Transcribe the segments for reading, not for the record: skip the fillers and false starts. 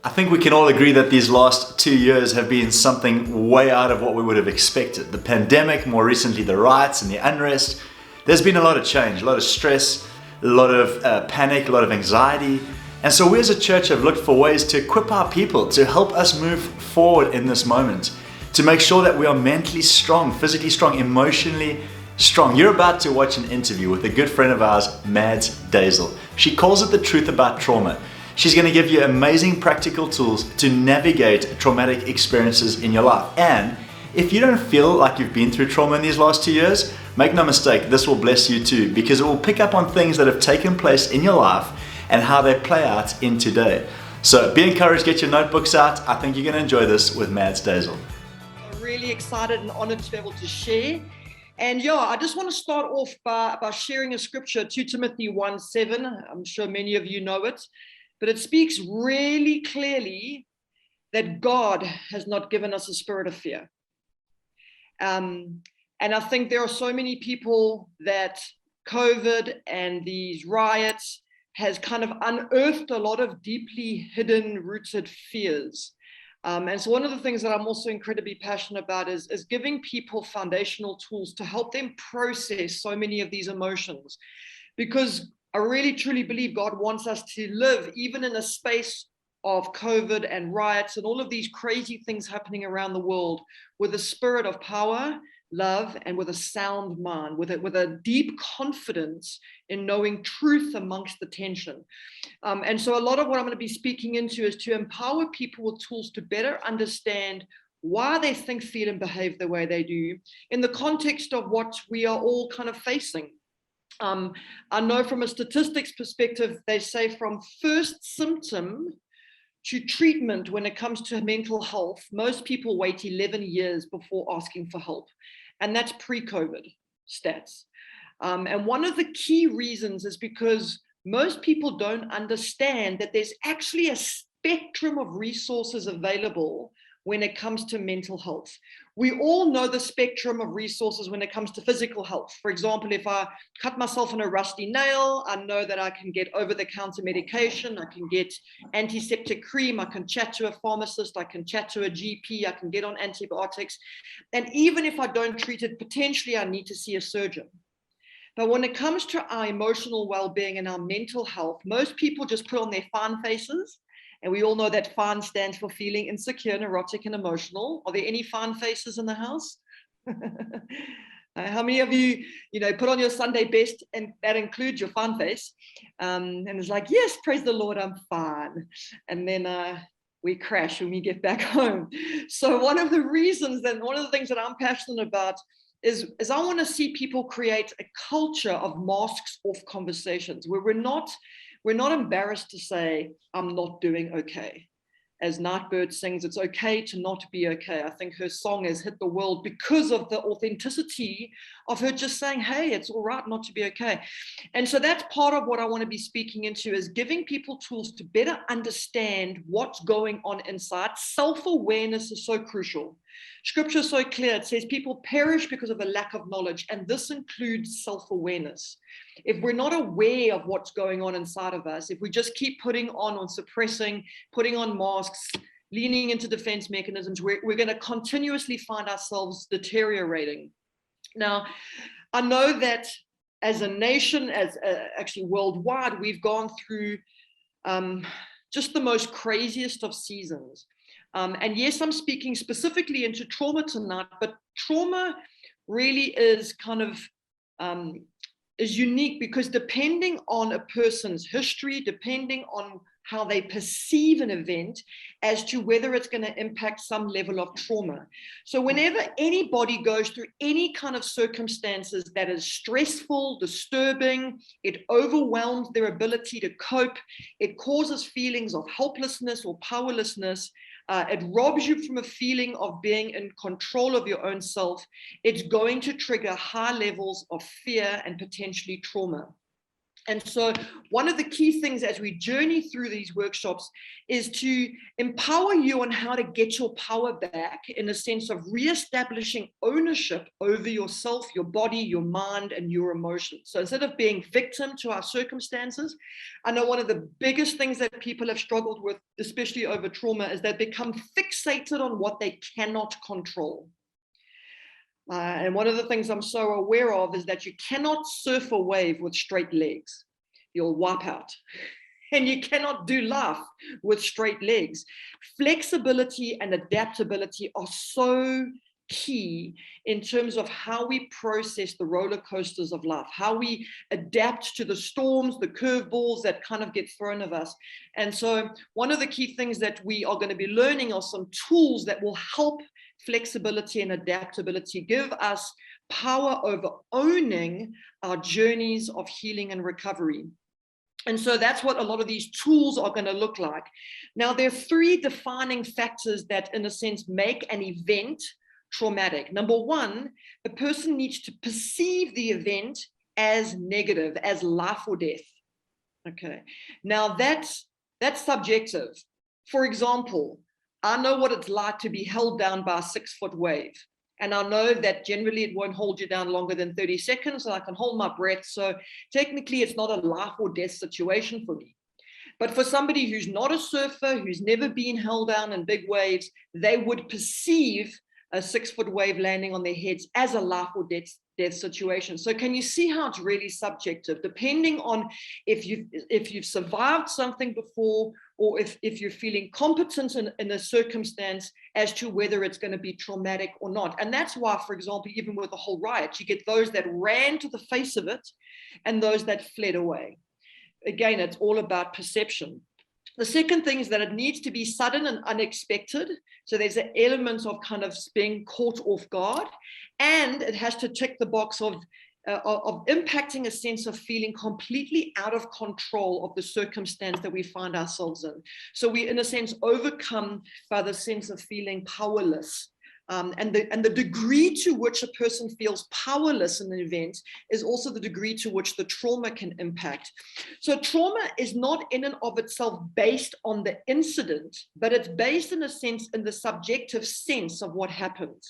I think we can all agree that these last 2 years have been something way out of what we would have expected. The pandemic, more recently the riots and the unrest. There's been a lot of change, a lot of stress, a lot of panic, a lot of anxiety. And so we as a church have looked for ways to equip our people to help us move forward in this moment, to make sure that we are mentally strong, physically strong, emotionally strong. You're about to watch an interview with a good friend of ours, Madz Deyzel. She calls it the truth about trauma. She's going to give you amazing practical tools to navigate traumatic experiences in your life. And if you don't feel like you've been through trauma in these last 2 years, make no mistake, this will bless you too, because it will pick up on things that have taken place in your life and how they play out in today. So be encouraged, get your notebooks out. I think you're going to enjoy this with Madz Deyzel. I'm really excited and honored to be able to share. And I just want to start off by sharing a scripture, 2 Timothy 1:7. I'm sure many of you know it. But it speaks really clearly that God has not given us a spirit of fear. And I think there are so many people that COVID and these riots has kind of unearthed a lot of deeply hidden, rooted fears. And so one of the things that I'm also incredibly passionate about is giving people foundational tools to help them process so many of these emotions. Because I really, truly believe God wants us to live even in a space of COVID and riots and all of these crazy things happening around the world with a spirit of power, love, and with a sound mind, with a deep confidence in knowing truth amongst the tension. And so a lot of what I'm going to be speaking into is to empower people with tools to better understand why they think, feel, and behave the way they do in the context of what we are all kind of facing. I know from a statistics perspective, they say from first symptom to treatment when it comes to mental health, most people wait 11 years before asking for help. And that's pre-COVID stats. And one of the key reasons is because most people don't understand that there's actually a spectrum of resources available when it comes to mental health. We all know the spectrum of resources when it comes to physical health. For example, if I cut myself on a rusty nail, I know that I can get over-the-counter medication, I can get antiseptic cream, I can chat to a pharmacist, I can chat to a GP, I can get on antibiotics. And even if I don't treat it, potentially I need to see a surgeon. But when it comes to our emotional well-being and our mental health, most people just put on their fun faces. And we all know that FAN stands for feeling insecure, neurotic, and emotional. Are there any FAN faces in the house? How many of you, put on your Sunday best, and that includes your FAN face? And it's like, yes, praise the Lord, I'm fine. And then we crash when we get back home. So one of the reasons, and one of the things that I'm passionate about is I want to see people create a culture of masks off conversations where we're not embarrassed to say, I'm not doing okay. As Nightbird sings, it's okay to not be okay. I think her song has hit the world because of the authenticity of her just saying, hey, it's all right not to be okay. And so that's part of what I want to be speaking into, is giving people tools to better understand what's going on inside. Self-awareness is so crucial. Scripture is so clear. It says people perish because of a lack of knowledge, and this includes self-awearness. If we're not aware of what's going on inside of us, if we just keep putting on suppressing, putting on masks, leaning into defense mechanisms, we're going to continuously find ourselves deteriorating. Now, I know that as a nation, actually worldwide, we've gone through just the most craziest of seasons. And yes, I'm speaking specifically into trauma tonight, but trauma really is kind of is unique because depending on a person's history, depending on how they perceive an event, as to whether it's going to impact some level of trauma. So whenever anybody goes through any kind of circumstances that is stressful, disturbing, it overwhelms their ability to cope, it causes feelings of helplessness or powerlessness, it robs you from a feeling of being in control of your own self, it's going to trigger high levels of fear and potentially trauma. And so one of the key things as we journey through these workshops is to empower you on how to get your power back, in a sense of reestablishing ownership over yourself, your body, your mind, and your emotions. So instead of being victim to our circumstances, I know one of the biggest things that people have struggled with, especially over trauma, is they become fixated on what they cannot control. And one of the things I'm so aware of is that you cannot surf a wave with straight legs. You'll wipe out. And you cannot do life with straight legs. Flexibility and adaptability are so key in terms of how we process the roller coasters of life, how we adapt to the storms, the curveballs that kind of get thrown at us. And so one of the key things that we are going to be learning are some tools that will help flexibility and adaptability give us power over owning our journeys of healing and recovery. And so that's what a lot of these tools are going to look like. Now, there are three defining factors that, in a sense, make an event traumatic. Number one, a person needs to perceive the event as negative, as life or death. Okay. Now, that's subjective. For example, I know what it's like to be held down by a 6-foot wave. And I know that generally it won't hold you down longer than 30 seconds, and I can hold my breath. So technically it's not a life or death situation for me. But for somebody who's not a surfer, who's never been held down in big waves, they would perceive a 6-foot wave landing on their heads as a life or death situation. So can you see how it's really subjective, depending on if you've survived something before, or if you're feeling competent in a circumstance as to whether it's going to be traumatic or not. And that's why, for example, even with the whole riot, you get those that ran to the face of it and those that fled away. Again, it's all about perception. The second thing is that it needs to be sudden and unexpected. So there's an element of kind of being caught off guard, and it has to tick the box of impacting a sense of feeling completely out of control of the circumstance that we find ourselves in. So we, in a sense, overcome by the sense of feeling powerless. And the degree to which a person feels powerless in an event is also the degree to which the trauma can impact. So trauma is not in and of itself based on the incident, but it's based in a sense in the subjective sense of what happened.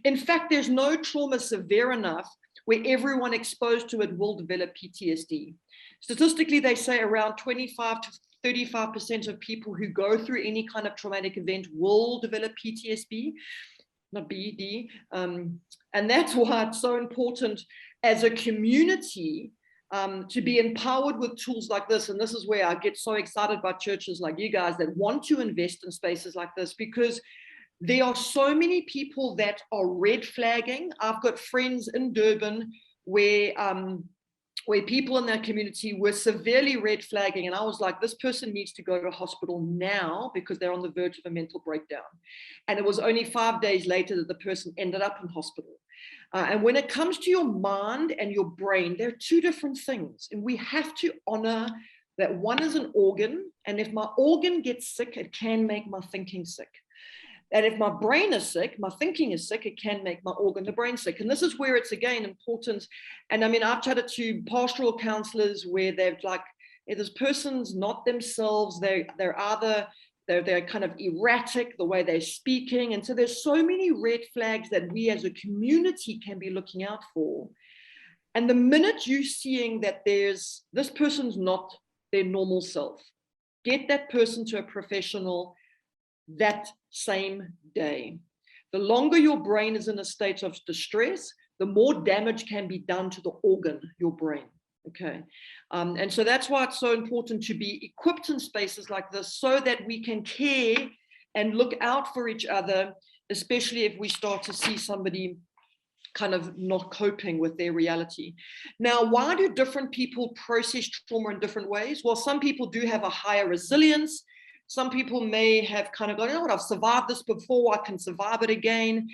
In fact, there's no trauma severe enough where everyone exposed to it will develop PTSD. Statistically, they say around 25 to 35% of people who go through any kind of traumatic event will develop PTSD. Not BED, and that's why it's so important as a community to be empowered with tools like this. And this is where I get so excited about churches like you guys that want to invest in spaces like this, because there are so many people that are red flagging. I've got friends in Durban where people in that community were severely red flagging. And I was like, this person needs to go to hospital now because they're on the verge of a mental breakdown. And it was only 5 days later that the person ended up in hospital. And when it comes to your mind and your brain, they're two different things. And we have to honor that one is an organ. And if my organ gets sick, it can make my thinking sick. And if my brain is sick, my thinking is sick, it can make my organ, the brain, sick. And this is where it's, again, important. And I mean, I've chatted to pastoral counselors where they're like, hey, this person's not themselves. They're kind of erratic, the way they're speaking. And so there's so many red flags that we as a community can be looking out for. And the minute you're seeing that this person's not their normal self, get that person to a professional that same day. The longer your brain is in a state of distress, the more damage can be done to the organ, your brain. Okay. And so that's why it's so important to be equipped in spaces like this so that we can care and look out for each other, especially if we start to see somebody kind of not coping with their reality. Now, why do different people process trauma in different ways? Well, some people do have a higher resilience. Some people may have kind of gone, you know what, I've survived this before, I can survive it again.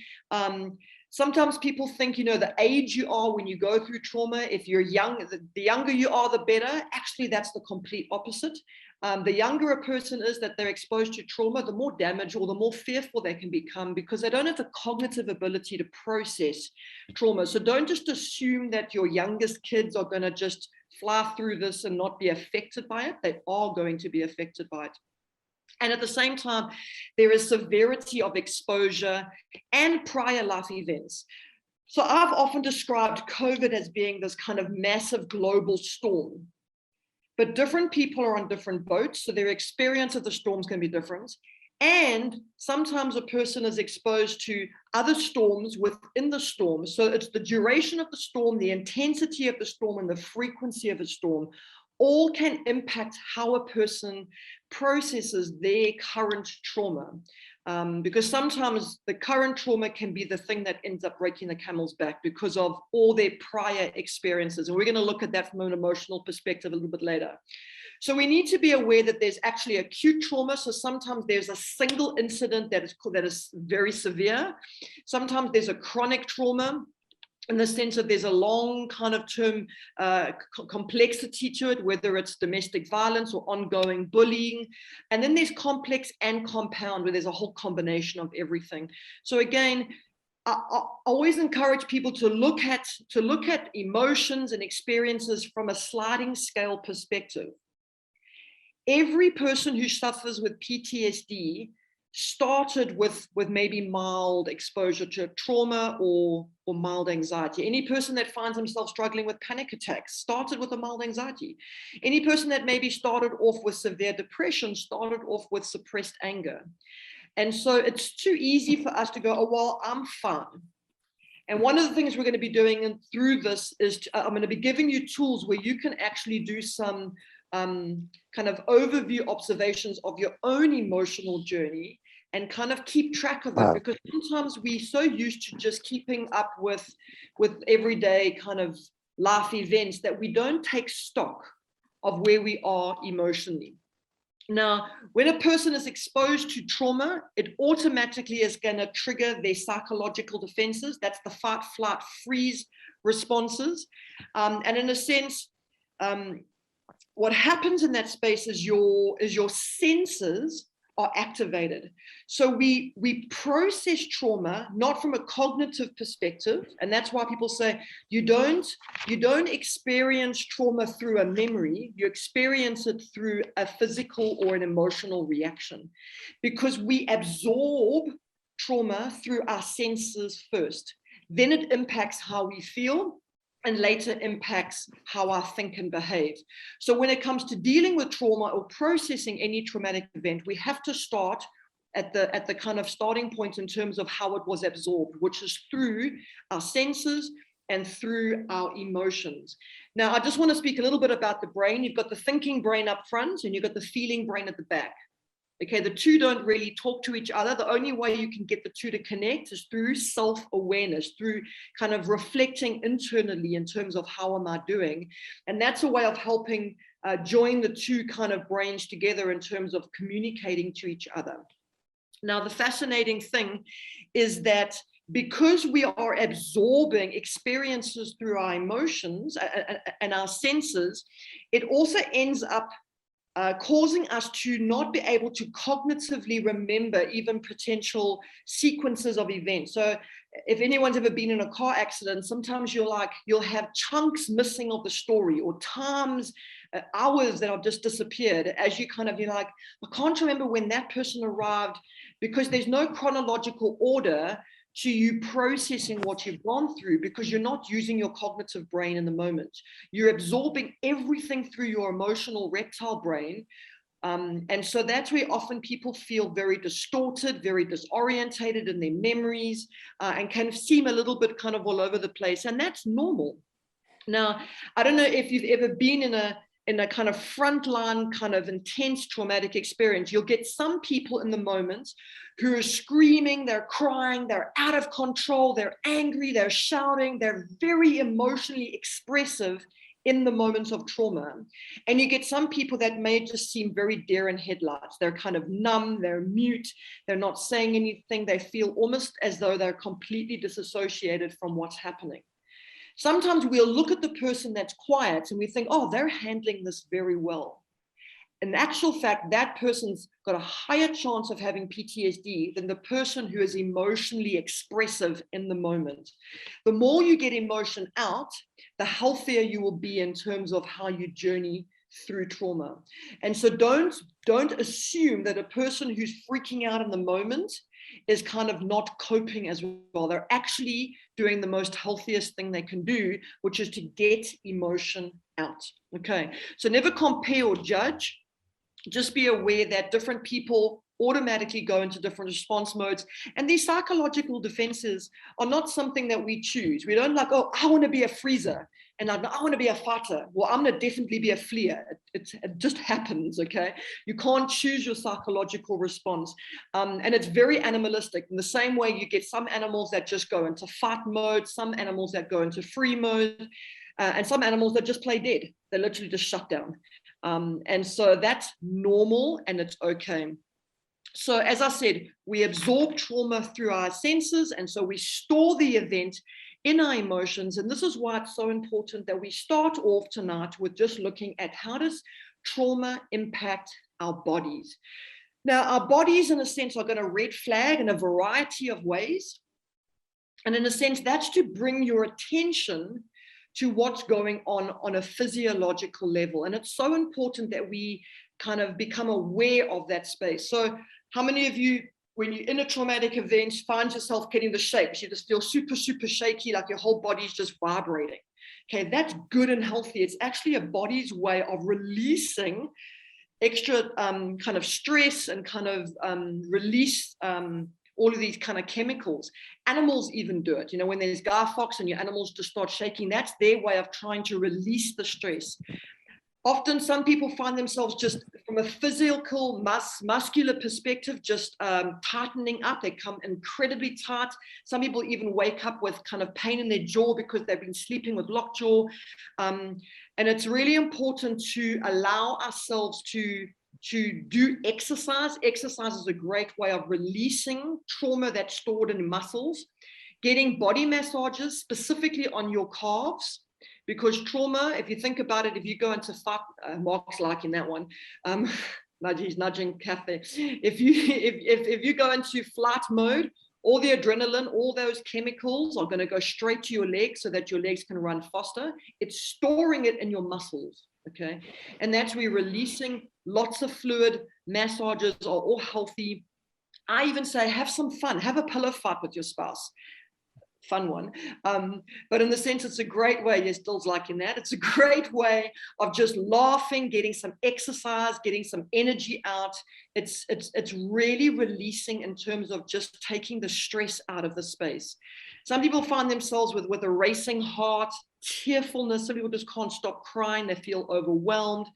Sometimes people think, you know, the age you are when you go through trauma, if you're young, the younger you are, the better. Actually, that's the complete opposite. The younger a person is that they're exposed to trauma, the more damage or the more fearful they can become because they don't have the cognitive ability to process trauma. So don't just assume that your youngest kids are going to just fly through this and not be affected by it. They are going to be affected by it. And at the same time, there is severity of exposure and prior life events. So I've often described COVID as being this kind of massive global storm. But different people are on different boats, so their experience of the storm is going to be different. And sometimes a person is exposed to other storms within the storm. So it's the duration of the storm, the intensity of the storm, and the frequency of the storm all can impact how a person processes their current trauma. Because sometimes the current trauma can be the thing that ends up breaking the camel's back because of all their prior experiences. And we're going to look at that from an emotional perspective a little bit later. So we need to be aware that there's actually acute trauma. So sometimes there's a single incident that is very severe. Sometimes there's a chronic trauma, in the sense that there's a long kind of term complexity to it, whether it's domestic violence or ongoing bullying. And then there's complex and compound, where there's a whole combination of everything. So again, I always encourage people to look at emotions and experiences from a sliding scale perspective. Every person who suffers with PTSD started with maybe mild exposure to trauma or mild anxiety. Any person that finds himself struggling with panic attacks started with a mild anxiety. Any person that maybe started off with severe depression started off with suppressed anger. And so it's too easy for us to go, oh, well, I'm fine. And one of the things we're going to be doing through this is I'm going to be giving you tools where you can actually do some kind of overview observations of your own emotional journey and kind of keep track of it, because sometimes we're so used to just keeping up with everyday kind of life events that we don't take stock of where we are emotionally. Now, when a person is exposed to trauma, it automatically is going to trigger their psychological defenses. That's the fight, flight, freeze responses. And in a sense, what happens in that space is your senses are activated. So we process trauma not from a cognitive perspective, and that's why people say you don't experience trauma through a memory, you experience it through a physical or an emotional reaction, because we absorb trauma through our senses first. Then it impacts how we feel, and later impacts how I think and behave. So when it comes to dealing with trauma or processing any traumatic event, we have to start at the kind of starting point in terms of how it was absorbed, which is through our senses and through our emotions. Now, I just want to speak a little bit about the brain. You've got the thinking brain up front and you've got the feeling brain at the back. Okay, the two don't really talk to each other. The only way you can get the two to connect is through self-awareness, through kind of reflecting internally in terms of how am I doing? And that's a way of helping join the two kind of brains together in terms of communicating to each other. Now, the fascinating thing is that because we are absorbing experiences through our emotions and our senses, it also ends up causing us to not be able to cognitively remember even potential sequences of events. So if anyone's ever been in a car accident, sometimes you'll have chunks missing of the story, or times, hours that have just disappeared as you're like, I can't remember when that person arrived, because there's no chronological order to you processing what you've gone through, because you're not using your cognitive brain in the moment. You're absorbing everything through your emotional reptile brain. And so that's where often people feel very distorted, very disorientated in their memories, and can seem a little bit kind of all over the place. And that's normal. Now, I don't know if you've ever been in a kind of frontline, kind of intense traumatic experience. You'll get some people in the moment who are screaming, they're crying, they're out of control, they're angry, they're shouting, they're very emotionally expressive in the moments of trauma. And you get some people that may just seem very deer in headlights. They're kind of numb, they're mute, they're not saying anything. They feel almost as though they're completely disassociated from what's happening. Sometimes we'll look at the person that's quiet and we think, oh, they're handling this very well. in actual fact, that person's got a higher chance of having PTSD than the person who is emotionally expressive in the moment. The more you get emotion out, the healthier you will be in terms of how you journey through trauma. And so don't assume that a person who's freaking out in the moment is kind of not coping as well. They're actually doing the most healthiest thing they can do, which is to get emotion out. Okay, so never compare or judge. Just be aware that different people automatically go into different response modes. And these psychological defenses are not something that we choose. We don't like, oh, I want to be a freezer and I want to be a fighter. Well, I'm going to definitely be a fleer. It just happens, okay? You can't choose your psychological response. And it's very animalistic. In the same way, you get some animals that just go into fight mode, some animals that go into free mode, and some animals that just play dead. They literally just shut down. And so that's normal and it's okay. So as I said, we absorb trauma through our senses, and so we store the event in our emotions. And this is why it's so important that we start off tonight with just looking at how does trauma impact our bodies. Now, our bodies, in a sense, are going to red flag in a variety of ways. And in a sense, that's to bring your attention to what's going on a physiological level. And it's so important that we kind of become aware of that space. So how many of you, when you're in a traumatic event, find yourself getting the shakes? You just feel super, super shaky, like your whole body's just vibrating. Okay, that's good and healthy. It's actually a body's way of releasing extra kind of stress and kind of release all of these kind of chemicals. Animals even do it. You know, when there's Guy Fawkes and your animals just start shaking, that's their way of trying to release the stress. Often some people find themselves just from a physical, muscular perspective, just tightening up. They come incredibly tight. Some people even wake up with kind of pain in their jaw because they've been sleeping with locked jaw. And it's really important to allow ourselves to do exercise. Exercise is a great way of releasing trauma that's stored in muscles. Getting body massages specifically on your calves, because trauma, if you think about it, if you go into fight, Mark's liking that one, he's nudging Kathy. If you go into flight mode, all the adrenaline, all those chemicals are going to go straight to your legs so that your legs can run faster. It's storing it in your muscles. Okay, and that's where releasing lots of fluid. Massages are all healthy. I even say have some fun, have a pillow fight with your spouse. Fun one. But in the sense, it's a great way. Yes, Dill's liking that. It's a great way of just laughing, getting some exercise, getting some energy out. It's really releasing in terms of just taking the stress out of the space. Some people find themselves with a racing heart, tearfulness. Some people just can't stop crying. They feel overwhelmed.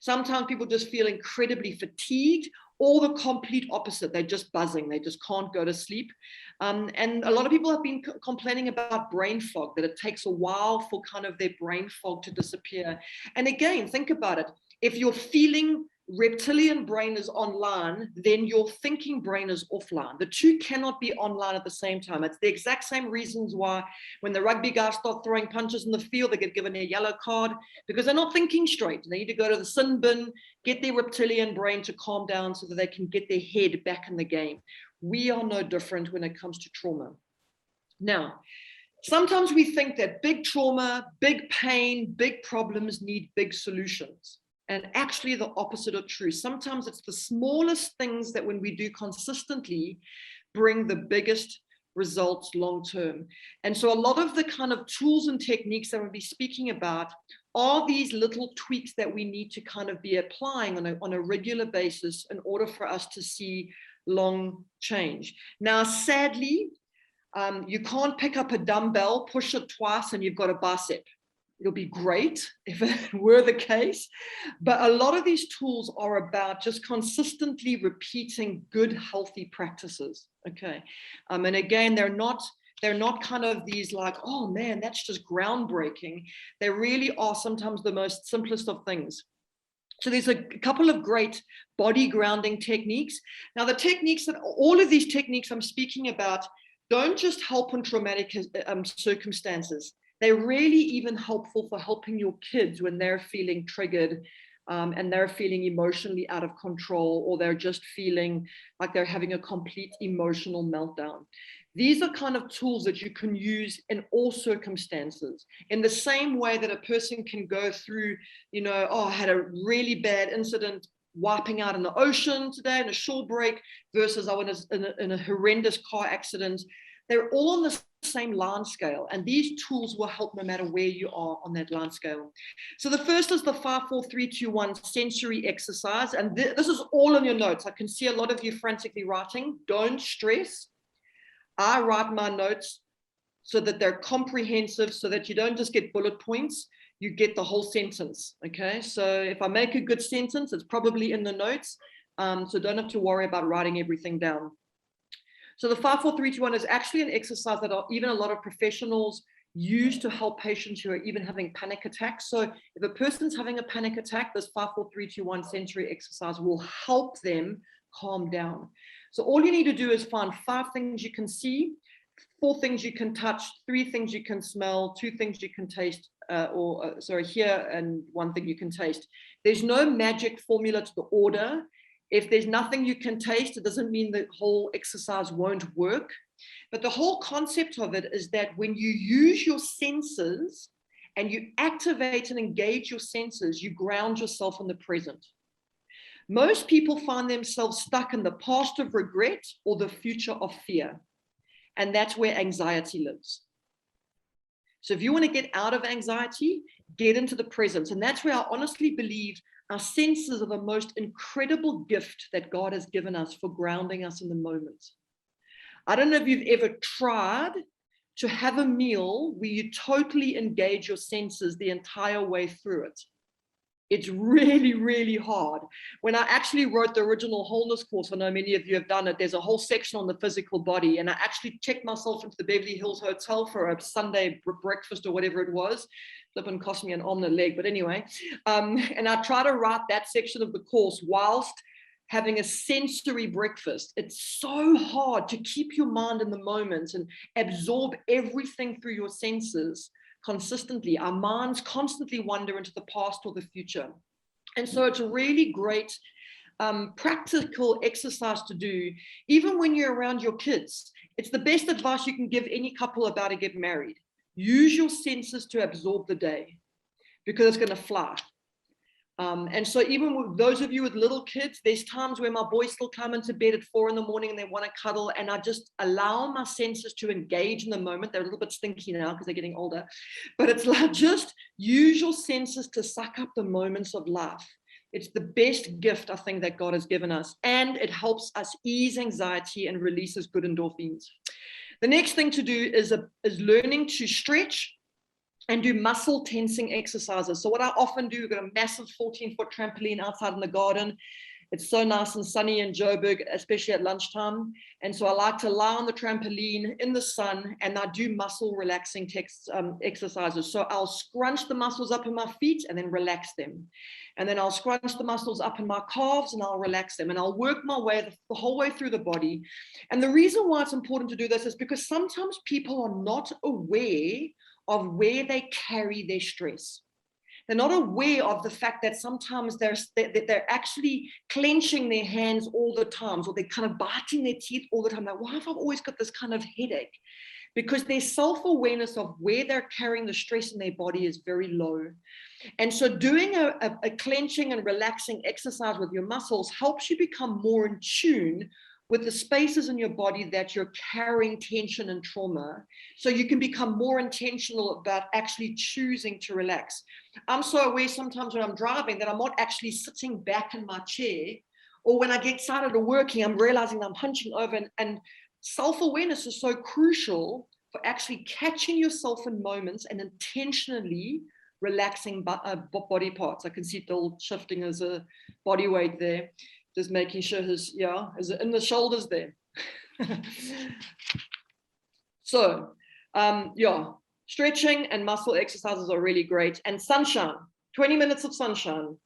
Sometimes people just feel incredibly fatigued, or the complete opposite. They're just buzzing. They just can't go to sleep. And a lot of people have been complaining about brain fog, that it takes a while for kind of their brain fog to disappear. And again, think about it. If you're feeling reptilian brain is online, then your thinking brain is offline. The two cannot be online at the same time. It's the exact same reasons why when the rugby guys start throwing punches in the field, they get given a yellow card, because they're not thinking straight. They need to go to the sin bin, get their reptilian brain to calm down so that they can get their head back in the game. We are no different when it comes to trauma. Now, sometimes we think that big trauma, big pain, big problems need big solutions. And actually the opposite are true. Sometimes it's the smallest things that when we do consistently bring the biggest results long term. And so a lot of the kind of tools and techniques that we'll be speaking about are these little tweaks that we need to kind of be applying on a regular basis in order for us to see long change. Now, sadly, you can't pick up a dumbbell, push it twice, and you've got a bicep. It'll be great if it were the case. But a lot of these tools are about just consistently repeating good, healthy practices. Okay. And again, they're not kind of these like, oh man, that's just groundbreaking. They really are sometimes the most simplest of things. So there's a couple of great body grounding techniques. Now, the techniques that all of these techniques I'm speaking about don't just help in traumatic circumstances. They're really even helpful for helping your kids when they're feeling triggered and they're feeling emotionally out of control, or they're just feeling like they're having a complete emotional meltdown. These are kind of tools that you can use in all circumstances. In the same way that a person can go through, I had a really bad incident wiping out in the ocean today in a shore break versus I was in a horrendous car accident. They're all on the same line scale, and these tools will help no matter where you are on that line scale. So the first is the 5-4-3-2-1 sensory exercise, and this is all in your notes. I can see a lot of you frantically writing. Don't stress. I write my notes so that they're comprehensive, so that you don't just get bullet points, you get the whole sentence. Okay, so if I make a good sentence, it's probably in the notes, so don't have to worry about writing everything down. So the 5-4-3-2-1 is actually an exercise that even a lot of professionals use to help patients who are even having panic attacks. So if a person's having a panic attack, this 5-4-3-2-1 sensory exercise will help them calm down. So all you need to do is find 5 things you can see, 4 things you can touch, 3 things you can smell, 2 things you can taste, hear, and 1 thing you can taste. There's no magic formula to the order. If there's nothing you can taste, it doesn't mean the whole exercise won't work. But the whole concept of it is that when you use your senses and you activate and engage your senses, you ground yourself in the present. Most people find themselves stuck in the past of regret or the future of fear. And that's where anxiety lives. So if you want to get out of anxiety, get into the present. And that's where I honestly believe our senses are the most incredible gift that God has given us for grounding us in the moment. I don't know if you've ever tried to have a meal where you totally engage your senses the entire way through it. It's really, really hard. When I actually wrote the original wholeness course, I know many of you have done it, there's a whole section on the physical body, and I actually checked myself into the Beverly Hills Hotel for a Sunday breakfast or whatever it was. Flipping cost me an arm and a leg, but anyway. And I try to write that section of the course whilst having a sensory breakfast. It's so hard to keep your mind in the moment and absorb everything through your senses consistently. Our minds constantly wander into the past or the future. And so it's a really great practical exercise to do, even when you're around your kids. It's the best advice you can give any couple about to get married. Use your senses to absorb the day, because it's going to fly. And so even with those of you with little kids, there's times where my boys still come into bed at 4 in the morning and they want to cuddle, and I just allow my senses to engage in the moment. They're a little bit stinky now because they're getting older, but it's like, just use your senses to suck up the moments of life. It's the best gift, I think, that God has given us, and it helps us ease anxiety and releases good endorphins. The next thing to do is learning to stretch and do muscle tensing exercises. So what I often do, we've got a massive 14-foot trampoline outside in the garden. It's so nice and sunny in Joburg, especially at lunchtime. And so I like to lie on the trampoline in the sun, and I do muscle relaxing exercises. So I'll scrunch the muscles up in my feet and then relax them. And then I'll scrunch the muscles up in my calves and I'll relax them. And I'll work my way the whole way through the body. And the reason why it's important to do this is because sometimes people are not aware of where they carry their stress. They're not aware of the fact that sometimes they're actually clenching their hands all the time, or they're kind of biting their teeth all the time. Like, why have I always got this kind of headache? Because their self-awareness of where they're carrying the stress in their body is very low. And so doing a clenching and relaxing exercise with your muscles helps you become more in tune with the spaces in your body that you're carrying tension and trauma, so you can become more intentional about actually choosing to relax. I'm so aware sometimes when I'm driving that I'm not actually sitting back in my chair, or when I get started to working, I'm realizing I'm hunching over, and self-awareness is so crucial for actually catching yourself in moments and intentionally relaxing body parts. I can see Dill shifting as a body weight there. Just making sure is in the shoulders there. So, stretching and muscle exercises are really great. And sunshine, 20 minutes of sunshine,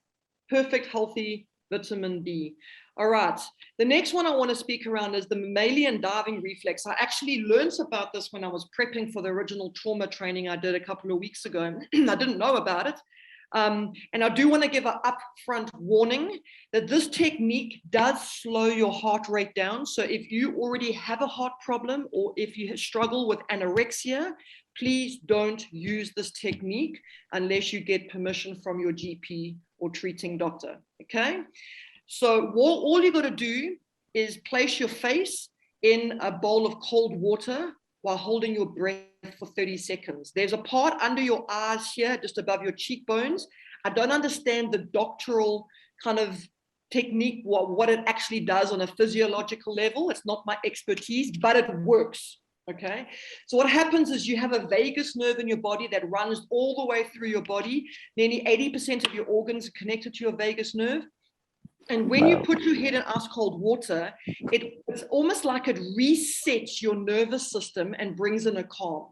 perfect, healthy vitamin D. All right, the next one I want to speak around is the mammalian diving reflex. I actually learned about this when I was prepping for the original trauma training I did a couple of weeks ago. I didn't know about it. And I do want to give an upfront warning that this technique does slow your heart rate down. So if you already have a heart problem, or if you struggle with anorexia, please don't use this technique unless you get permission from your GP or treating doctor, okay? So all you got to do is place your face in a bowl of cold water while holding your breath for 30 seconds. There's a part under your eyes here, just above your cheekbones. I don't understand the doctoral kind of technique, what it actually does on a physiological level. It's not my expertise, but it works, okay? So what happens is you have a vagus nerve in your body that runs all the way through your body. Nearly 80% of your organs are connected to your vagus nerve. And when you put your head in ice cold water, it's almost like it resets your nervous system and brings in a calm.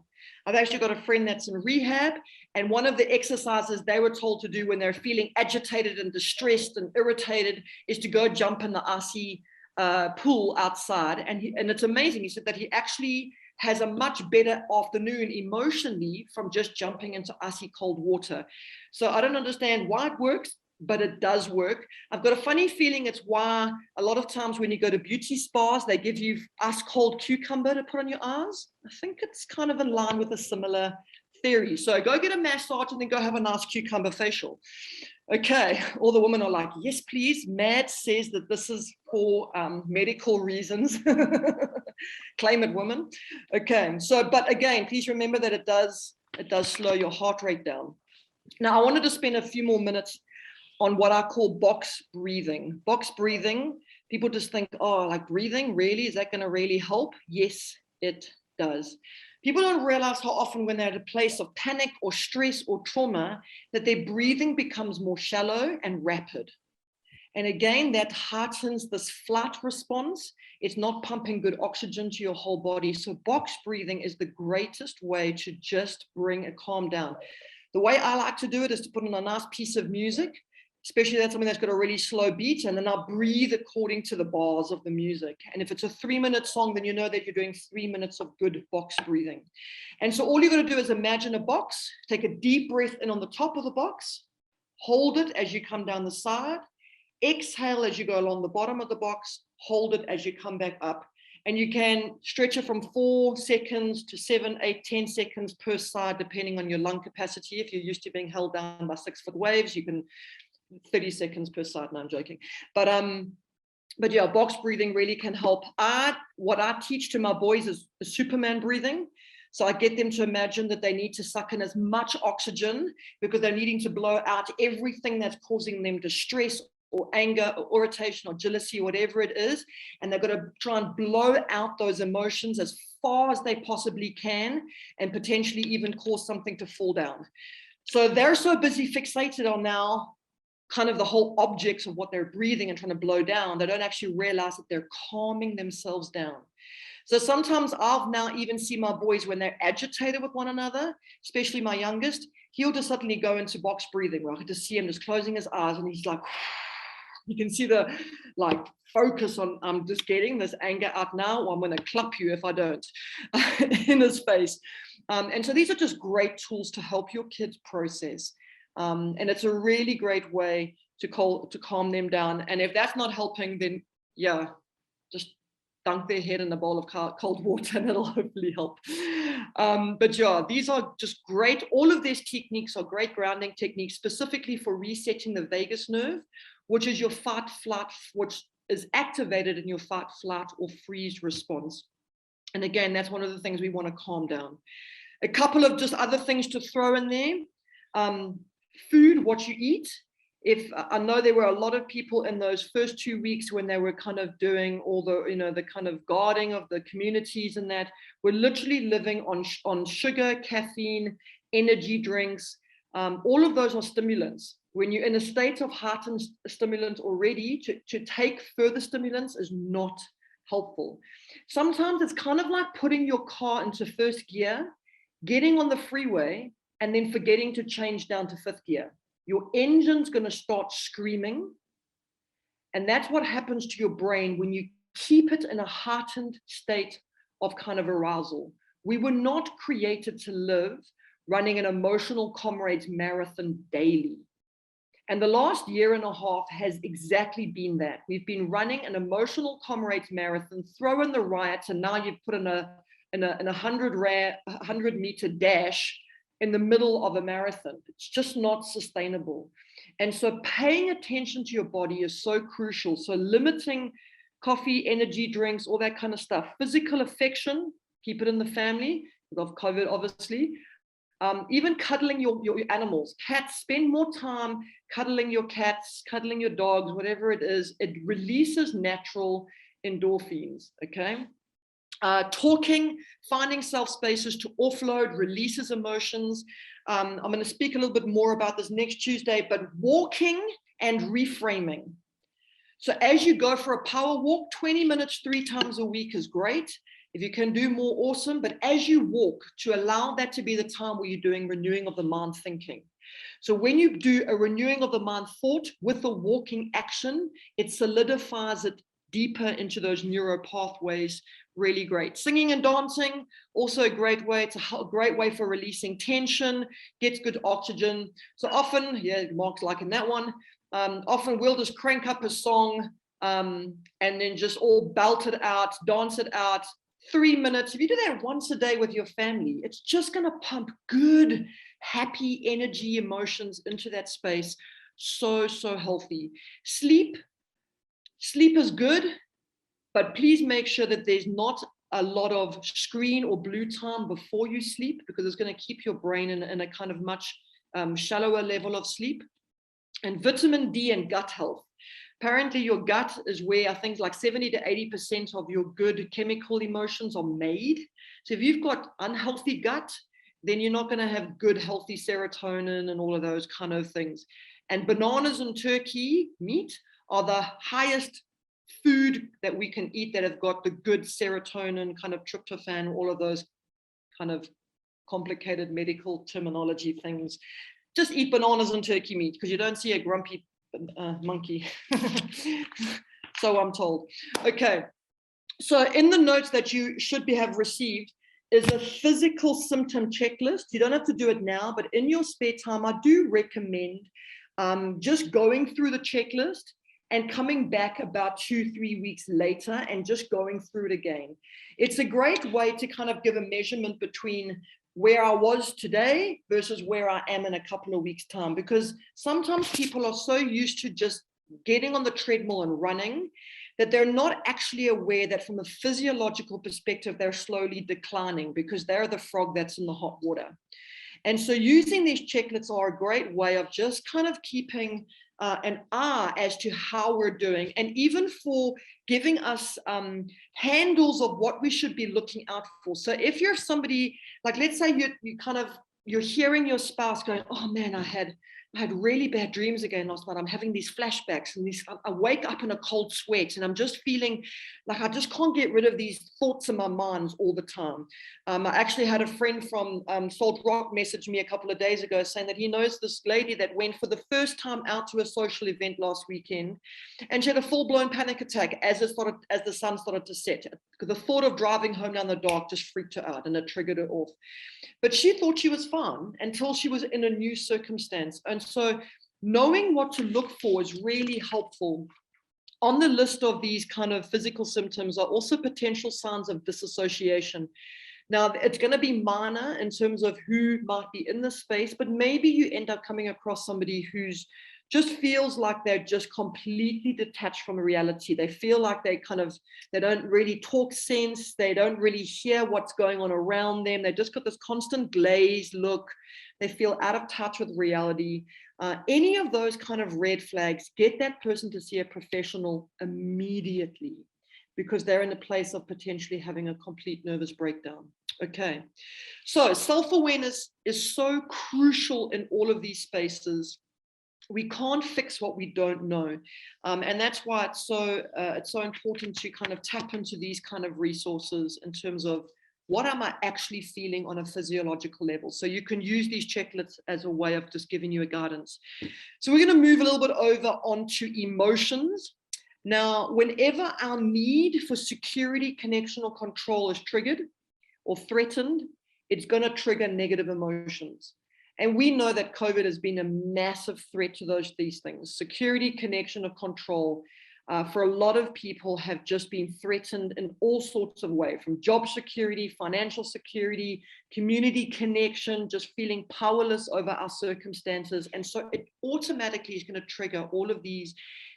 I've actually got a friend that's in rehab, and one of the exercises they were told to do when they're feeling agitated and distressed and irritated is to go jump in the icy pool outside. And it's amazing. He said that he actually has a much better afternoon emotionally from just jumping into icy cold water. So I don't understand why it works, but it does work. I've got a funny feeling it's why a lot of times when you go to beauty spas, they give you ice cold cucumber to put on your eyes. I think it's kind of in line with a similar theory. So go get a massage and then go have a nice cucumber facial. Okay, all the women are like, yes, please. Madz says that this is for medical reasons. Claim it, women. Okay, so, but again, please remember that it does slow your heart rate down. Now, I wanted to spend a few more minutes on what I call box breathing. Box breathing, people just think, oh, like breathing, really? Is that going to really help? Yes, it does. People don't realize how often when they're at a place of panic or stress or trauma, that their breathing becomes more shallow and rapid. And again, that heightens this flight response. It's not pumping good oxygen to your whole body. So box breathing is the greatest way to just bring a calm down. The way I like to do it is to put on a nice piece of music, especially that's something that's got a really slow beat, and then I'll breathe according to the bars of the music. And if it's a 3-minute song, then you know that you're doing 3 minutes of good box breathing. And so all you're going to do is imagine a box, take a deep breath in on the top of the box, hold it as you come down the side, exhale as you go along the bottom of the box, hold it as you come back up. And you can stretch it from 4 seconds to 7, 8, 10 seconds per side, depending on your lung capacity. If you're used to being held down by 6-foot waves, you can 30 seconds per side. No, I'm joking. But yeah, box breathing really can help. What I teach to my boys is the Superman breathing. So I get them to imagine that they need to suck in as much oxygen because they're needing to blow out everything that's causing them distress or anger or irritation or jealousy, whatever it is. And they've got to try and blow out those emotions as far as they possibly can and potentially even cause something to fall down. So they're so busy fixated on now kind of the whole objects of what they're breathing and trying to blow down, they don't actually realize that they're calming themselves down. So sometimes I've now even seen my boys when they're agitated with one another, especially my youngest, he'll just suddenly go into box breathing, right? I just see him just closing his eyes and he's like, you can see the like focus on, I'm just getting this anger out now, or I'm going to clap you if I don't, in his face. And so these are just great tools to help your kids process. And it's a really great way to calm them down. And if that's not helping, then yeah, just dunk their head in a bowl of cold water and it'll hopefully help. But yeah, these are just great. All of these techniques are great grounding techniques specifically for resetting the vagus nerve, which is your fight, flight, which is activated in your fight, flight, or freeze response. And again, that's one of the things we want to calm down. A couple of just other things to throw in there. Food, what you eat. If I know there were a lot of people in those first 2 weeks when they were kind of doing all the, the kind of guarding of the communities and that, we're literally living on sugar, caffeine, energy drinks. All of those are stimulants. When you're in a state of heightened stimulant already, to take further stimulants is not helpful. Sometimes it's kind of like putting your car into first gear, getting on the freeway, and then forgetting to change down to 5th gear. Your engine's going to start screaming. And that's what happens to your brain when you keep it in a heightened state of kind of arousal. We were not created to live running an emotional comrades marathon daily. And the last year and a half has exactly been that. We've been running an emotional comrades marathon, throw in the riots, and now you've put in a 100-meter dash in the middle of a marathon. It's just not sustainable. And so paying attention to your body is so crucial. So limiting coffee, energy drinks, all that kind of stuff. Physical affection, keep it in the family, of COVID, obviously. Even cuddling your animals. Cats, spend more time cuddling your cats, cuddling your dogs, whatever it is. It releases natural endorphins, okay? Talking, finding self spaces to offload, releases emotions. I'm going to speak a little bit more about this next Tuesday, but walking and reframing. So as you go for a power walk, 20 minutes 3 times a week is great. If you can do more, awesome. But as you walk, to allow that to be the time where you're doing renewing of the mind thinking. So when you do a renewing of the mind thought with a walking action, it solidifies it deeper into those neuro pathways. Really great. Singing and dancing, also a great way. It's a great way for releasing tension, gets good oxygen. So often, yeah, Mark's liking that one. Often we'll just crank up a song and then just all belt it out, dance it out. 3 minutes. If you do that once a day with your family, it's just going to pump good, happy energy, emotions into that space. So healthy. Sleep is good, but please make sure that there's not a lot of screen or blue time before you sleep, because it's going to keep your brain in a kind of much shallower level of sleep. And vitamin D and gut health. Apparently your gut is where I think like 70 to 80% of your good chemical emotions are made. So if you've got unhealthy gut, then you're not going to have good, healthy serotonin and all of those kind of things. And bananas and turkey meat are the highest food that we can eat that have got the good serotonin, kind of tryptophan, all of those kind of complicated medical terminology things. Just eat bananas and turkey meat because you don't see a grumpy monkey. So I'm told. Okay. So in the notes that you should have received is a physical symptom checklist. You don't have to do it now, but in your spare time, I do recommend just going through the checklist and coming back about 2-3 weeks later and just going through it again. It's a great way to kind of give a measurement between where I was today versus where I am in a couple of weeks' time, because sometimes people are so used to just getting on the treadmill and running that they're not actually aware that from a physiological perspective, they're slowly declining because they're the frog that's in the hot water. And so using these checklists are a great way of just kind of keeping an eye as to how we're doing, and even for giving us handles of what we should be looking out for. So if you're somebody, like let's say you're hearing your spouse going, oh man, I had really bad dreams again last night. I'm having these flashbacks and I wake up in a cold sweat and I'm just feeling like I just can't get rid of these thoughts in my mind all the time. I actually had a friend from Salt Rock message me a couple of days ago saying that he knows this lady that went for the first time out to a social event last weekend, and she had a full-blown panic attack as the sun started to set. The thought of driving home down the dark just freaked her out and it triggered her off. But she thought she was fine until she was in a new circumstance. And so knowing what to look for is really helpful. On the list of these kind of physical symptoms are also potential signs of disassociation. Now, it's going to be minor in terms of who might be in this space, but maybe you end up coming across somebody who's just feels like they're just completely detached from reality. They feel like they don't really talk sense. They don't really hear what's going on around them. They just got this constant glazed look. They feel out of touch with reality. Any of those kind of red flags, get that person to see a professional immediately, because they're in a place of potentially having a complete nervous breakdown. Okay, so self-awareness is so crucial in all of these spaces. We can't fix what we don't know. And that's why it's so important to kind of tap into these kind of resources in terms of what am I actually feeling on a physiological level. So you can use these checklists as a way of just giving you a guidance. So we're going to move a little bit over onto emotions. Now, whenever our need for security, connection, or control is triggered or threatened, it's going to trigger negative emotions. And we know that COVID has been a massive threat to these things. Security, connection, or control, for a lot of people have just been threatened in all sorts of ways, from job security, financial security, community connection, just feeling powerless over our circumstances. And so it automatically is going to trigger all of these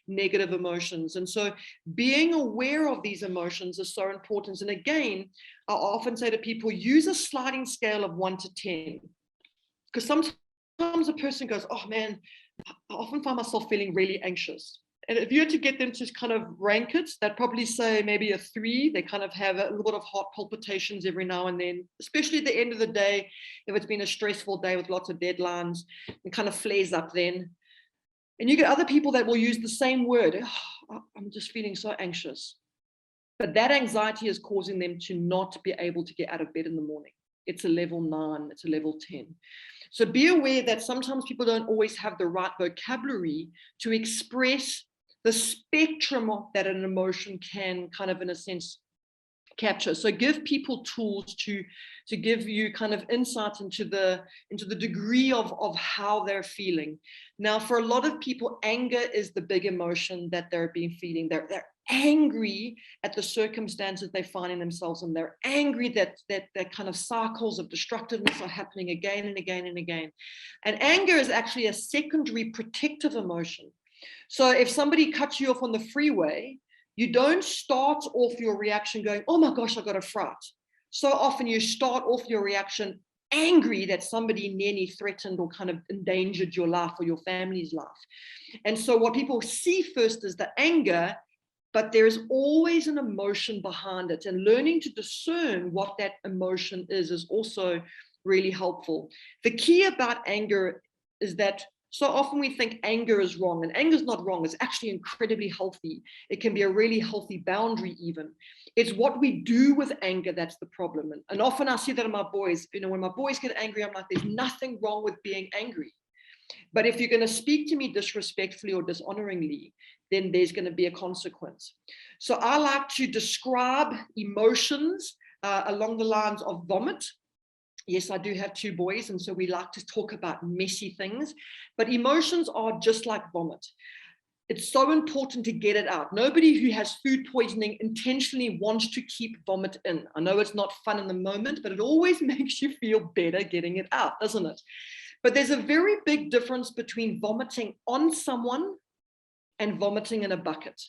negative emotions. And so being aware of these emotions is so important. And again, I often say to people, use a sliding scale of 1 to 10. Because sometimes a person goes, oh man, I often find myself feeling really anxious. And if you had to get them to kind of rank it, they'd probably say maybe a 3. They kind of have a little bit of heart palpitations every now and then, especially at the end of the day, if it's been a stressful day with lots of deadlines, it kind of flares up then. And you get other people that will use the same word, oh, I'm just feeling so anxious. But that anxiety is causing them to not be able to get out of bed in the morning. It's a level 9, it's a level 10. So be aware that sometimes people don't always have the right vocabulary to express the spectrum that an emotion can kind of, in a sense, capture. So give people tools to give you kind of insight into the degree of how they're feeling. Now, for a lot of people, anger is the big emotion that they're being feeling. They're angry at the circumstances they find in themselves, and they're angry that kind of cycles of destructiveness are happening again and again and again. And anger is actually a secondary protective emotion. So if somebody cuts you off on the freeway, you don't start off your reaction going, oh my gosh, I got a fright. So often you start off your reaction angry that somebody nearly threatened or kind of endangered your life or your family's life. And so what people see first is the anger, but there is always an emotion behind it. And learning to discern what that emotion is also really helpful. The key about anger is that so often we think anger is wrong, and anger is not wrong. It's actually incredibly healthy. It can be a really healthy boundary even. It's what we do with anger that's the problem. And often I see that in my boys. You know, when my boys get angry, I'm like, there's nothing wrong with being angry. But if you're going to speak to me disrespectfully or dishonoringly, then there's going to be a consequence. So I like to describe emotions along the lines of vomit. Yes, I do have 2 boys, and so we like to talk about messy things, but emotions are just like vomit. It's so important to get it out. Nobody who has food poisoning intentionally wants to keep vomit in. I know it's not fun in the moment, but it always makes you feel better getting it out, doesn't it? But there's a very big difference between vomiting on someone and vomiting in a bucket.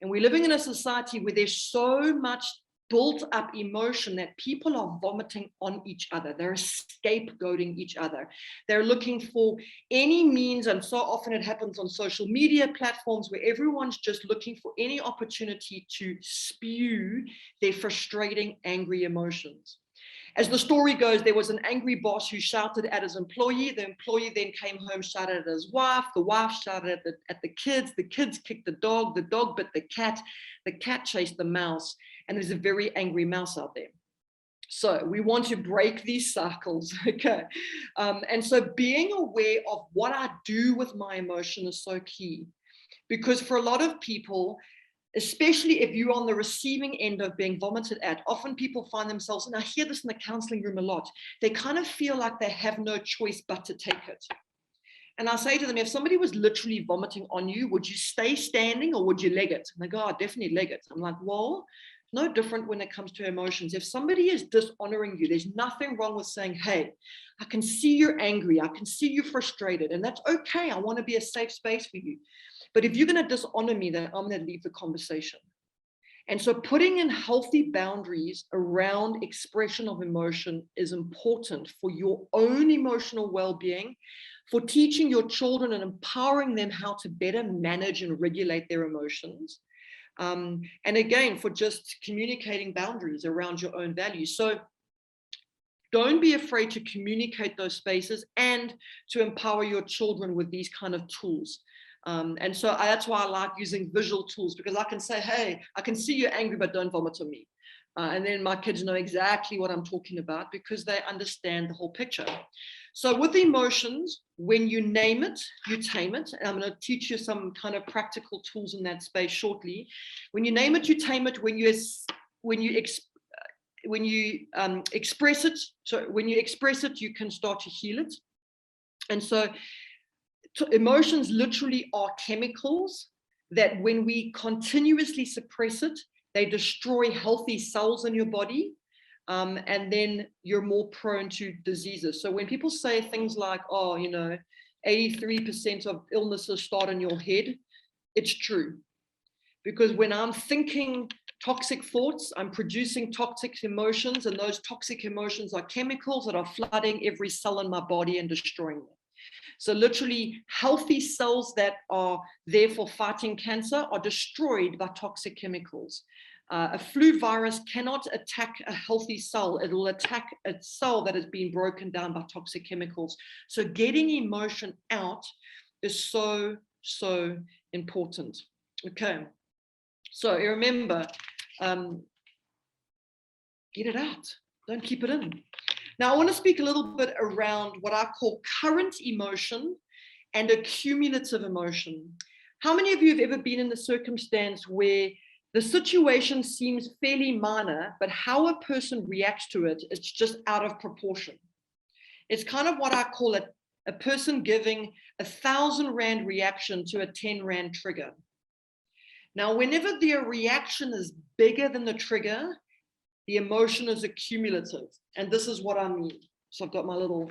And we're living in a society where there's so much built up emotion that people are vomiting on each other. They're scapegoating each other. They're looking for any means, and so often it happens on social media platforms where everyone's just looking for any opportunity to spew their frustrating, angry emotions. As the story goes, there was an angry boss who shouted at his employee. The employee then came home, shouted at his wife. The wife shouted at the kids. The kids kicked the dog bit the cat chased the mouse, and there's a very angry mouse out there. So we want to break these cycles, okay? And so being aware of what I do with my emotion is so key, because for a lot of people, especially if you're on the receiving end of being vomited at, often people find themselves, and I hear this in the counseling room a lot, they kind of feel like they have no choice but to take it. And I say to them, if somebody was literally vomiting on you, would you stay standing or would you leg it? And they go, oh, definitely leg it. I'm like, well, no different when it comes to emotions. If somebody is dishonoring you, there's nothing wrong with saying, hey, I can see you're angry. I can see you're frustrated. And that's okay. I want to be a safe space for you. But if you're going to dishonor me, then I'm going to leave the conversation. And so putting in healthy boundaries around expression of emotion is important for your own emotional well-being, for teaching your children and empowering them how to better manage and regulate their emotions. And again, for just communicating boundaries around your own values. So don't be afraid to communicate those spaces and to empower your children with these kind of tools. And so that's why I like using visual tools, because I can say, hey, I can see you're angry, but don't vomit on me. And then my kids know exactly what I'm talking about because they understand the whole picture. So with emotions, when you name it, you tame it. And I'm going to teach you some kind of practical tools in that space shortly. When you name it, you tame it. When you express it, so when you express it, you can start to heal it. And so emotions literally are chemicals that when we continuously suppress it, they destroy healthy cells in your body. And then you're more prone to diseases. So when people say things like, oh, 83% of illnesses start in your head, it's true. Because when I'm thinking toxic thoughts, I'm producing toxic emotions, and those toxic emotions are chemicals that are flooding every cell in my body and destroying them. So literally, healthy cells that are there for fighting cancer are destroyed by toxic chemicals. A flu virus cannot attack a healthy cell. It will attack a cell that has been broken down by toxic chemicals. So getting emotion out is so, so important. Okay. So remember, get it out. Don't keep it in. Now, I want to speak a little bit around what I call current emotion and accumulative emotion. How many of you have ever been in the circumstance where the situation seems fairly minor, but how a person reacts to it, it's just out of proportion? It's kind of what I call a person giving 1,000 Rand reaction to a 10 Rand trigger. Now, whenever their reaction is bigger than the trigger, the emotion is accumulative. And this is what I mean. So I've got my little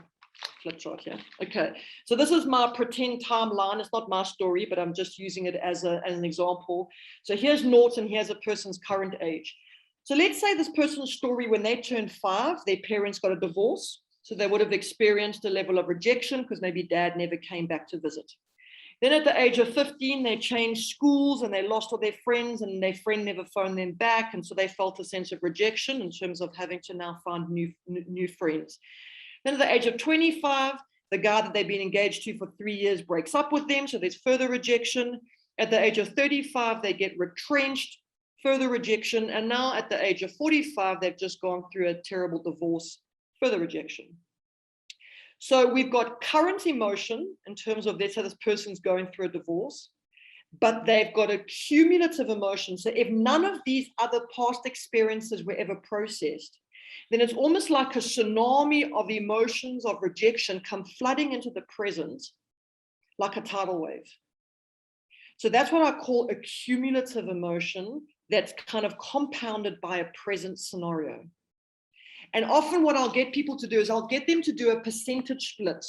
flip chart here. Okay, so this is my pretend timeline. It's not my story, but I'm just using it as an example. So here's Norton, and here's a person's current age. So let's say this person's story, when they turned 5, their parents got a divorce. So they would have experienced a level of rejection because maybe dad never came back to visit. Then at the age of 15, they changed schools and they lost all their friends, and their friend never phoned them back. And so they felt a sense of rejection in terms of having to now find new friends. Then at the age of 25, the guy that they've been engaged to for 3 years breaks up with them. So there's further rejection. At the age of 35, they get retrenched, further rejection. And now at the age of 45, they've just gone through a terrible divorce, further rejection. So we've got current emotion in terms of, let's say this person's going through a divorce, but they've got a cumulative emotion. So if none of these other past experiences were ever processed, then it's almost like a tsunami of emotions of rejection come flooding into the present, like a tidal wave. So that's what I call a cumulative emotion that's kind of compounded by a present scenario. And often what I'll get people to do is I'll get them to do a percentage split.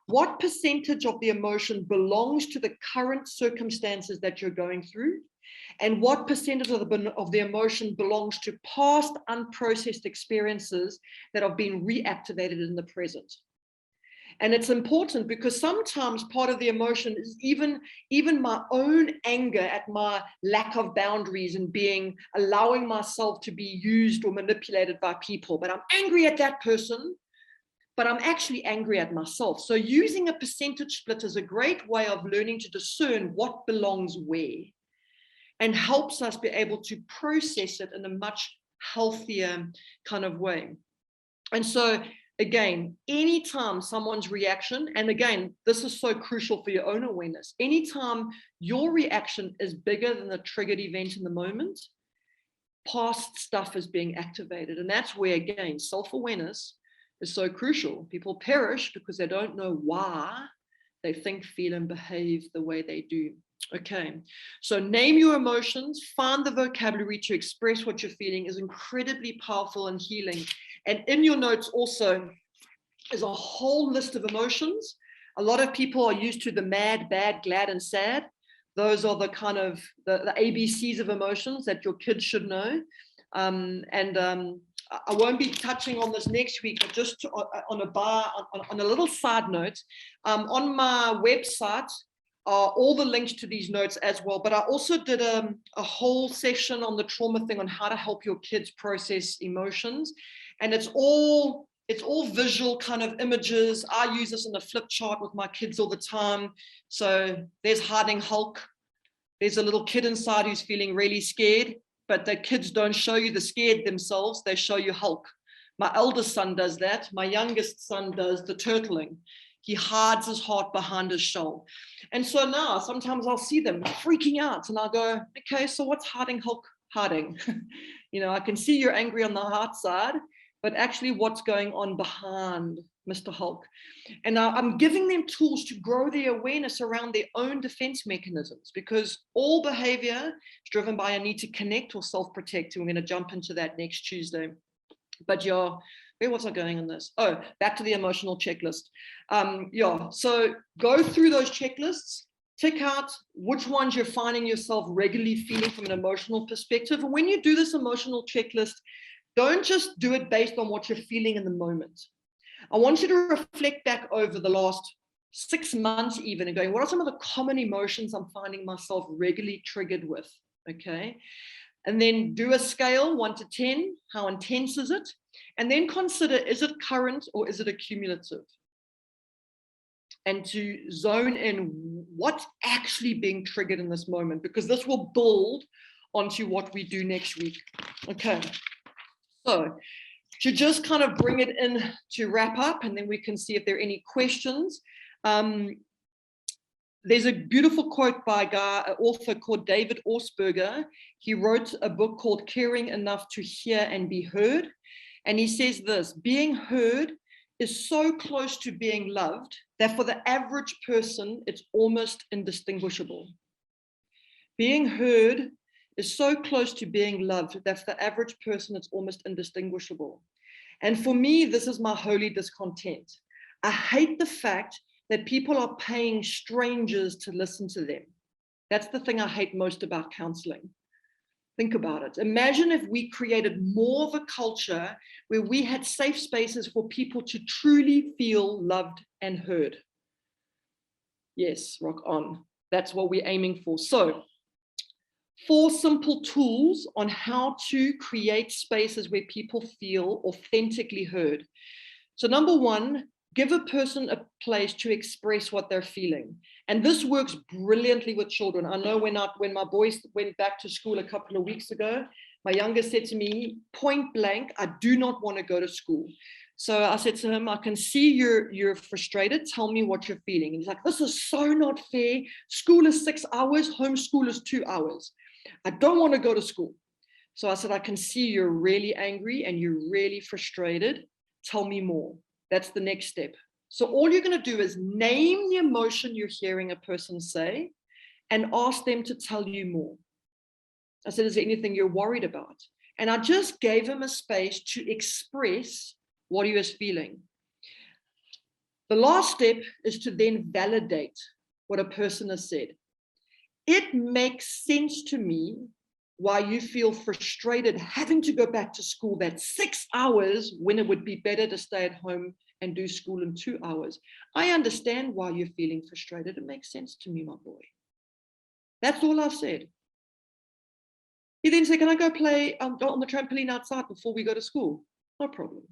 What percentage of the emotion belongs to the current circumstances that you're going through? And what percentage of the emotion belongs to past unprocessed experiences that have been reactivated in the present? And it's important because sometimes part of the emotion is even my own anger at my lack of boundaries and allowing myself to be used or manipulated by people. But I'm angry at that person, but I'm actually angry at myself. So using a percentage split is a great way of learning to discern what belongs where, and helps us be able to process it in a much healthier kind of way. And so again, anytime someone's reaction, and again, this is so crucial for your own awareness, anytime your reaction is bigger than the triggered event in the moment, past stuff is being activated. And that's where, again, self-awareness is so crucial. People perish because they don't know why they think, feel, and behave the way they do. Okay, so name your emotions, find the vocabulary to express what you're feeling is incredibly powerful and healing. And in your notes also is a whole list of emotions. A lot of people are used to the mad, bad, glad, and sad. Those are the kind of the ABCs of emotions that your kids should know. I won't be touching on this next week, but just on a little side note, on my website are all the links to these notes as well. But I also did a whole session on the trauma thing on how to help your kids process emotions. And it's all visual kind of images. I use this in a flip chart with my kids all the time. So there's hiding Hulk. There's a little kid inside who's feeling really scared, but the kids don't show you the scared themselves. They show you Hulk. My eldest son does that. My youngest son does the turtling. He hides his heart behind his shell. And so now sometimes I'll see them freaking out and I'll go, okay, so what's hiding Hulk hiding. I can see you're angry on the heart side, but actually what's going on behind Mr. Hulk. And now I'm giving them tools to grow their awareness around their own defense mechanisms, because all behavior is driven by a need to connect or self-protect. And we're going to jump into that next Tuesday. But where was I going on this? Oh, back to the emotional checklist. So go through those checklists, tick out which ones you're finding yourself regularly feeling from an emotional perspective. And when you do this emotional checklist, don't just do it based on what you're feeling in the moment. I want you to reflect back over the last 6 months even and going, what are some of the common emotions I'm finding myself regularly triggered with? Okay. And then do a scale 1 to 10. How intense is it? And then consider, is it current or is it accumulative? And to zone in what's actually being triggered in this moment, because this will build onto what we do next week. Okay. So to just kind of bring it in to wrap up, and then we can see if there are any questions. There's a beautiful quote by an author called David Augsburger. He wrote a book called Caring Enough to Hear and Be Heard. And he says this: being heard is so close to being loved that for the average person, it's almost indistinguishable. Being heard is so close to being loved that for the average person, it's almost indistinguishable. And for me, this is my holy discontent. I hate the fact that people are paying strangers to listen to them. That's the thing I hate most about counseling. Think about it. Imagine if we created more of a culture where we had safe spaces for people to truly feel loved and heard. Yes, rock on. That's what we're aiming for. So, 4 simple tools on how to create spaces where people feel authentically heard. So number 1, give a person a place to express what they're feeling. And this works brilliantly with children. I know when my boys went back to school a couple of weeks ago, my youngest said to me, point blank, I do not want to go to school. So I said to him, I can see you're frustrated. Tell me what you're feeling. And he's like, this is so not fair. School is 6 hours, homeschool is 2 hours. I don't want to go to school. So I said, I can see you're really angry and you're really frustrated. Tell me more. That's the next step. So all you're going to do is name the emotion you're hearing a person say and ask them to tell you more. I said, is there anything you're worried about? And I just gave him a space to express what he was feeling. The last step is to then validate what a person has said. It makes sense to me why you feel frustrated having to go back to school that 6 hours when it would be better to stay at home and do school in 2 hours. I understand why you're feeling frustrated. It makes sense to me, my boy. That's all I've said. He then said, can I go play on the trampoline outside before we go to school? No problem.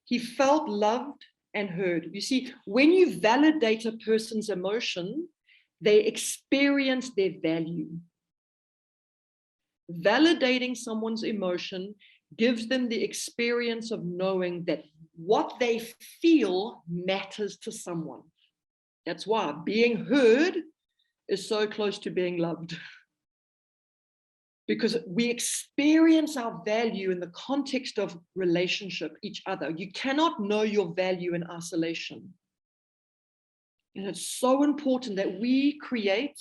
He felt loved and heard. You see, when you validate a person's emotion, they experience their value. Validating someone's emotion gives them the experience of knowing that what they feel matters to someone. That's why being heard is so close to being loved. Because we experience our value in the context of relationship, each other. You cannot know your value in isolation. And it's so important that we create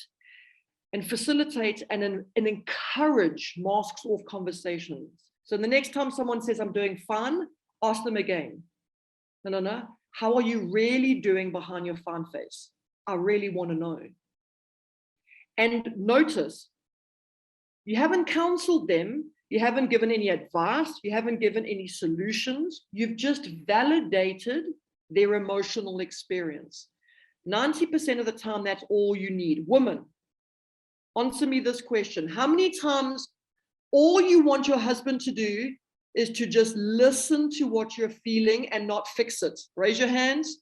and facilitate and encourage masks off conversations. So the next time someone says, I'm doing fine, ask them again. No. How are you really doing behind your fine face? I really want to know. And notice, you haven't counseled them. You haven't given any advice. You haven't given any solutions. You've just validated their emotional experience. 90% of the time, that's all you need. Woman, answer me this question. How many times all you want your husband to do is to just listen to what you're feeling and not fix it? Raise your hands.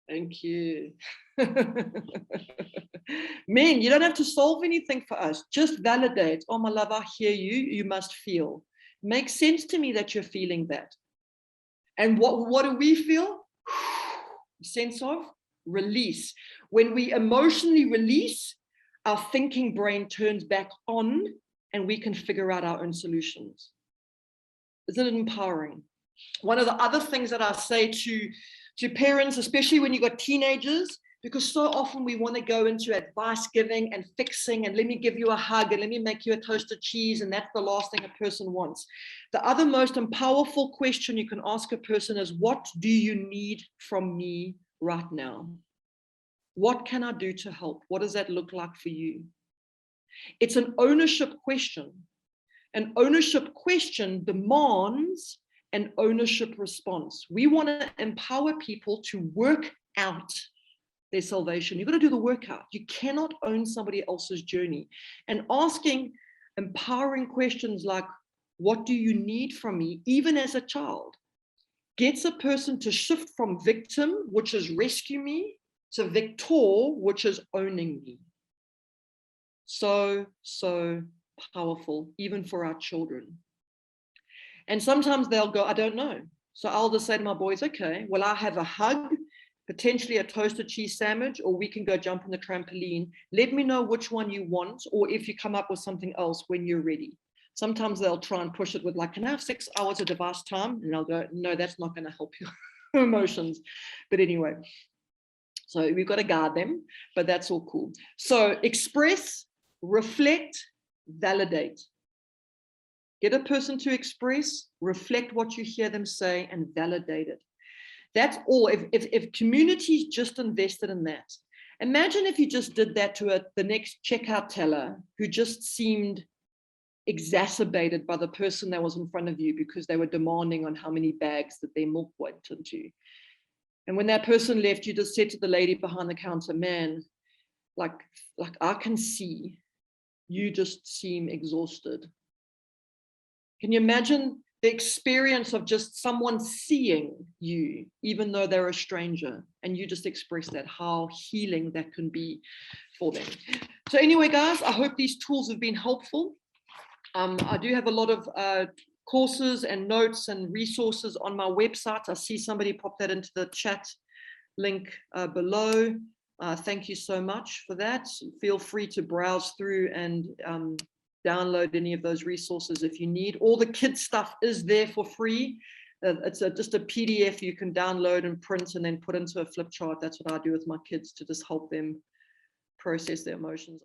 Thank you. Men, you don't have to solve anything for us. Just validate. Oh, my love, I hear you. You must feel. Makes sense to me that you're feeling that. And what do we feel? Sense of release. When we emotionally release, our thinking brain turns back on and we can figure out our own solutions. Isn't it empowering? One of the other things that I say to parents, especially when you've got teenagers, because so often we want to go into advice giving and fixing and let me give you a hug and let me make you a toasted cheese, and that's the last thing a person wants. The other most powerful question you can ask a person is, what do you need from me right now? What can I do to help? What does that look like for you? It's an ownership question. An ownership question demands an ownership response. We want to empower people to work out their salvation. You've got to do the workout. You cannot own somebody else's journey. And asking empowering questions like, what do you need from me, even as a child, gets a person to shift from victim, which is rescue me, to victor, which is owning me. So powerful, even for our children. And sometimes they'll go, I don't know. So I'll just say to my boys, okay, well, I have a hug, potentially a toasted cheese sandwich, or we can go jump on the trampoline. Let me know which one you want, or if you come up with something else when you're ready. Sometimes they'll try and push it with like, can I have 6 hours of device time? And I'll go, no, that's not going to help your emotions. But anyway, so we've got to guard them, but that's all cool. So express, reflect, validate. Get a person to express, reflect what you hear them say, and validate it. That's all. If communities just invested in that, imagine if you just did that to the next checkout teller who just seemed exacerbated by the person that was in front of you because they were demanding on how many bags that their milk went into. And when that person left, you just said to the lady behind the counter, man, like I can see you just seem exhausted. Can you imagine the experience of just someone seeing you, even though they're a stranger, and you just express that, how healing that can be for them. So anyway, guys, I hope these tools have been helpful. I do have a lot of courses and notes and resources on my website. I see somebody pop that into the chat link below. Thank you so much for that. Feel free to browse through and download any of those resources if you need. All the kids stuff is there for free. It's just a PDF you can download and print and then put into a flip chart. That's what I do with my kids to just help them process their emotions.